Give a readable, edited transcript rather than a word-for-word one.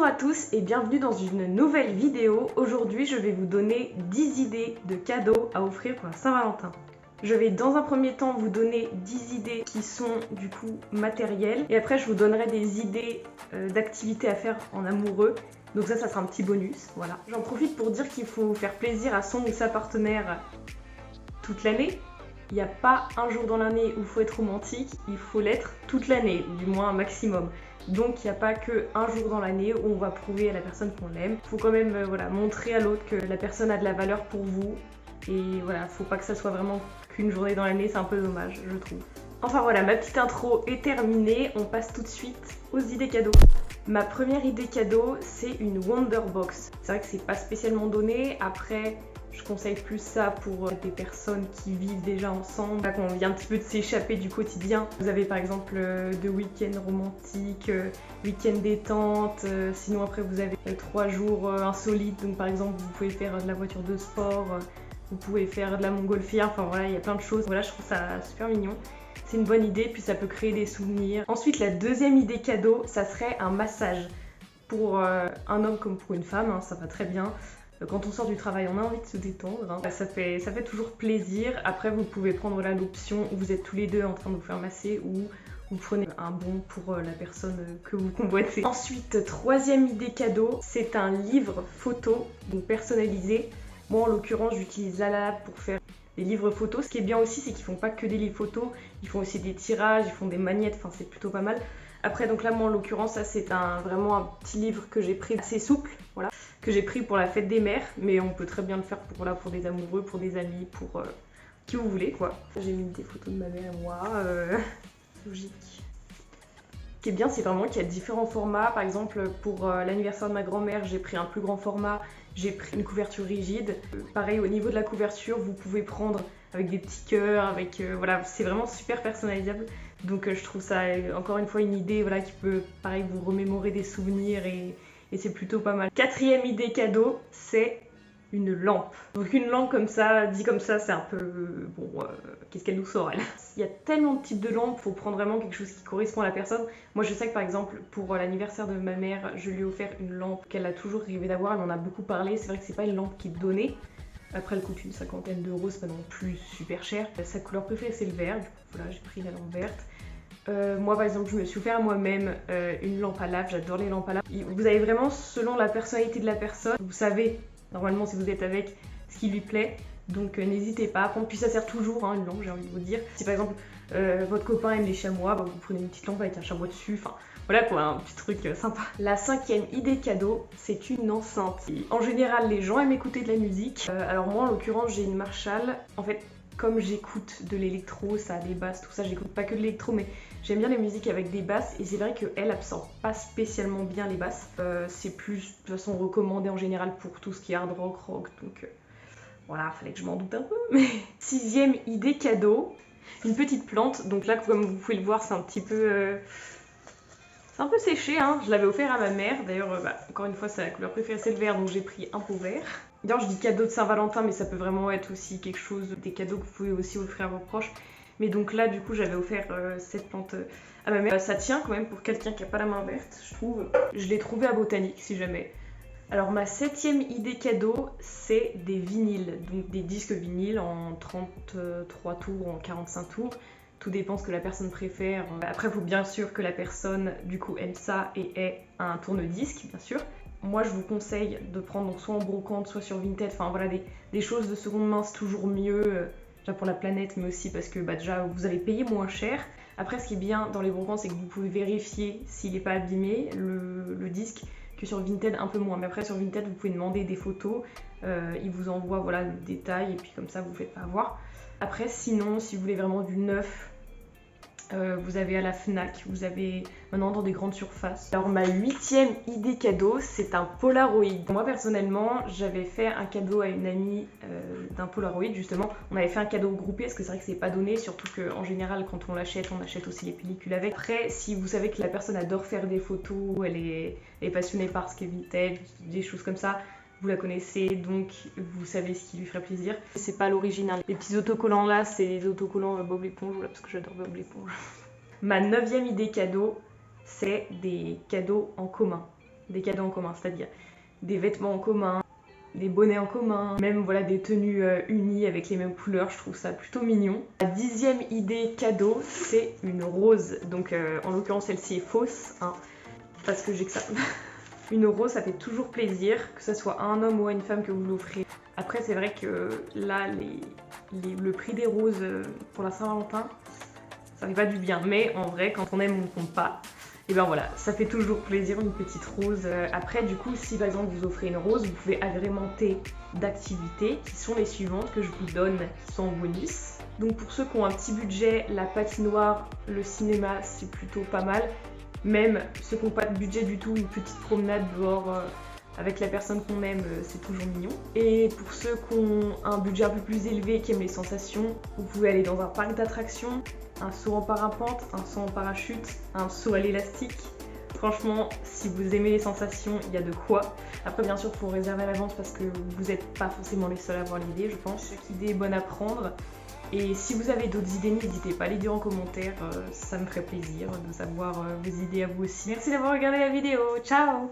Bonjour à tous et bienvenue dans une nouvelle vidéo. Aujourd'hui je vais vous donner 10 idées de cadeaux à offrir pour la Saint-Valentin. Je vais dans un premier temps vous donner 10 idées qui sont du coup matérielles et après je vous donnerai des idées d'activités à faire en amoureux. Donc ça sera un petit bonus, voilà. J'en profite pour dire qu'il faut faire plaisir à son ou sa partenaire toute l'année. Il n'y a pas un jour dans l'année où il faut être romantique, il faut l'être toute l'année, du moins un maximum. Donc il n'y a pas qu'un jour dans l'année où on va prouver à la personne qu'on l'aime. Il faut quand même montrer à l'autre que la personne a de la valeur pour vous. Et voilà, faut pas que ça soit vraiment qu'une journée dans l'année, c'est un peu dommage, je trouve. Enfin voilà, ma petite intro est terminée, on passe tout de suite aux idées cadeaux. Ma première idée cadeau, c'est une Wonderbox. C'est vrai que c'est pas spécialement donné, après je conseille plus ça pour des personnes qui vivent déjà ensemble, quand on vient un petit peu de s'échapper du quotidien. Vous avez par exemple de week-end romantique, week-end détente, sinon après vous avez 3 jours insolites, donc par exemple vous pouvez faire de la voiture de sport, vous pouvez faire de la montgolfière, enfin voilà, il y a plein de choses. Voilà, je trouve ça super mignon. C'est une bonne idée, puis ça peut créer des souvenirs. Ensuite, la deuxième idée cadeau, ça serait un massage. Pour un homme comme pour une femme, hein, ça va très bien. Quand on sort du travail, on a envie de se détendre, hein. Ça fait toujours plaisir. Après, vous pouvez prendre l'option où vous êtes tous les deux en train de vous faire masser ou vous prenez un bon pour la personne que vous convoitez. Ensuite, troisième idée cadeau, c'est un livre photo, donc personnalisé. Moi, en l'occurrence, j'utilise Lala pour faire des livres photos. Ce qui est bien aussi, c'est qu'ils font pas que des livres photos, ils font aussi des tirages, ils font des magnettes, enfin c'est plutôt pas mal. Après, donc là, moi en l'occurrence, ça c'est vraiment un petit livre que j'ai pris assez souple, voilà, que j'ai pris pour la fête des mères, mais on peut très bien le faire pour des amoureux, pour des amis, pour qui vous voulez quoi. J'ai mis des photos de ma mère et moi, logique. Ce qui est bien, c'est vraiment qu'il y a différents formats. Par exemple, pour l'anniversaire de ma grand-mère, j'ai pris un plus grand format, j'ai pris une couverture rigide. Pareil, au niveau de la couverture, vous pouvez prendre avec des petits cœurs, avec voilà, c'est vraiment super personnalisable. Donc je trouve ça encore une fois une idée voilà, qui peut pareil vous remémorer des souvenirs et c'est plutôt pas mal. Quatrième idée cadeau, c'est une lampe. Donc une lampe comme ça, dit comme ça, c'est un peu bon, qu'est-ce qu'elle nous sort elle. Il y a tellement de types de lampes, faut prendre vraiment quelque chose qui correspond à la personne. Moi je sais que par exemple pour l'anniversaire de ma mère, je lui ai offert une lampe qu'elle a toujours rêvé d'avoir, elle en a beaucoup parlé. C'est vrai que c'est pas une lampe qui est donnée. Après elle coûte une 50aine d'euros, c'est pas non plus super cher. Sa couleur préférée c'est le vert, du coup voilà j'ai pris la lampe verte. Moi par exemple je me suis offert moi-même une lampe à lave, j'adore les lampes à lave. Vous avez vraiment selon la personnalité de la personne, vous savez normalement si vous êtes avec ce qui lui plaît, donc n'hésitez pas à prendre, puis ça sert toujours hein, une lampe j'ai envie de vous dire. Si par exemple votre copain aime les chamois, bah, vous prenez une petite lampe avec un chamois dessus, enfin voilà quoi, un petit truc sympa. La cinquième idée cadeau, c'est une enceinte. En général les gens aiment écouter de la musique, alors moi en l'occurrence j'ai une Marshall, en fait comme j'écoute de l'électro, ça a des basses, tout ça, j'écoute pas que de l'électro, mais j'aime bien les musiques avec des basses, et c'est vrai qu'elle absorbe pas spécialement bien les basses. C'est plus de toute façon recommandé en général pour tout ce qui est hard rock, donc voilà, fallait que je m'en doute un peu. Mais sixième idée cadeau, une petite plante, donc là comme vous pouvez le voir c'est un petit peu... c'est un peu séché, hein. Je l'avais offert à ma mère, d'ailleurs encore une fois sa couleur préférée c'est le vert, donc j'ai pris un pot vert. D'ailleurs je dis cadeau de Saint-Valentin, mais ça peut vraiment être aussi quelque chose, des cadeaux que vous pouvez aussi offrir à vos proches. Mais donc là du coup j'avais offert cette plante à ma mère. Ça tient quand même pour quelqu'un qui n'a pas la main verte, je trouve. Je l'ai trouvé à Botanique si jamais. Alors ma septième idée cadeau, c'est des vinyles, donc des disques vinyles en 33 tours ou en 45 tours. Tout dépend ce que la personne préfère. Après, il faut bien sûr que la personne du coup aime ça et ait un tourne-disque, bien sûr. Moi, je vous conseille de prendre donc, soit en brocante, soit sur Vinted. Enfin voilà, des choses de seconde main, c'est toujours mieux. Déjà pour la planète, mais aussi parce que déjà vous allez payer moins cher. Après, ce qui est bien dans les brocantes, c'est que vous pouvez vérifier s'il n'est pas abîmé, le disque, que sur Vinted un peu moins. Mais après, sur Vinted, vous pouvez demander des photos. Ils vous envoient voilà, le détail et puis comme ça, vous ne vous faites pas avoir. Après, sinon, si vous voulez vraiment du neuf, vous avez à la Fnac, vous avez maintenant dans des grandes surfaces. Alors ma huitième idée cadeau, c'est un Polaroid. Moi personnellement, j'avais fait un cadeau à une amie d'un Polaroid justement. On avait fait un cadeau groupé parce que c'est vrai que c'est pas donné, surtout qu'en général quand on l'achète aussi les pellicules avec. Après, si vous savez que la personne adore faire des photos, elle est passionnée par ce qu'est Vinted, des choses comme ça, vous la connaissez, donc vous savez ce qui lui ferait plaisir. C'est pas l'original. Les petits autocollants là, c'est les autocollants Bob l'éponge, voilà, parce que j'adore Bob l'éponge. Ma neuvième idée cadeau, c'est des cadeaux en commun. des cadeaux en commun, c'est-à-dire des vêtements en commun, des bonnets en commun, même voilà des tenues unies avec les mêmes couleurs, je trouve ça plutôt mignon. La 10e idée cadeau, c'est une rose. Donc en l'occurrence celle-ci est fausse, hein, parce que j'ai que ça. Une rose, ça fait toujours plaisir, que ce soit à un homme ou à une femme que vous l'offrez. Après c'est vrai que là, le prix des roses pour la Saint-Valentin, ça fait pas du bien. Mais en vrai, quand on aime, on ne compte pas. Et ben voilà, ça fait toujours plaisir une petite rose. Après du coup, si par exemple vous offrez une rose, vous pouvez agrémenter d'activités qui sont les suivantes que je vous donne, qui sont en bonus. Donc pour ceux qui ont un petit budget, la patinoire, le cinéma, c'est plutôt pas mal. Même ceux qui n'ont pas de budget du tout, une petite promenade dehors avec la personne qu'on aime, c'est toujours mignon. Et pour ceux qui ont un budget un peu plus élevé, qui aiment les sensations, vous pouvez aller dans un parc d'attractions, un saut en parapente, un saut en parachute, un saut à l'élastique. Franchement, si vous aimez les sensations, il y a de quoi. Après, bien sûr, il faut réserver à l'avance parce que vous n'êtes pas forcément les seuls à avoir l'idée, je pense. Chaque idée est bonne à prendre. Et si vous avez d'autres idées, n'hésitez pas à les dire en commentaire, ça me ferait plaisir de savoir vos idées à vous aussi. Merci d'avoir regardé la vidéo, ciao!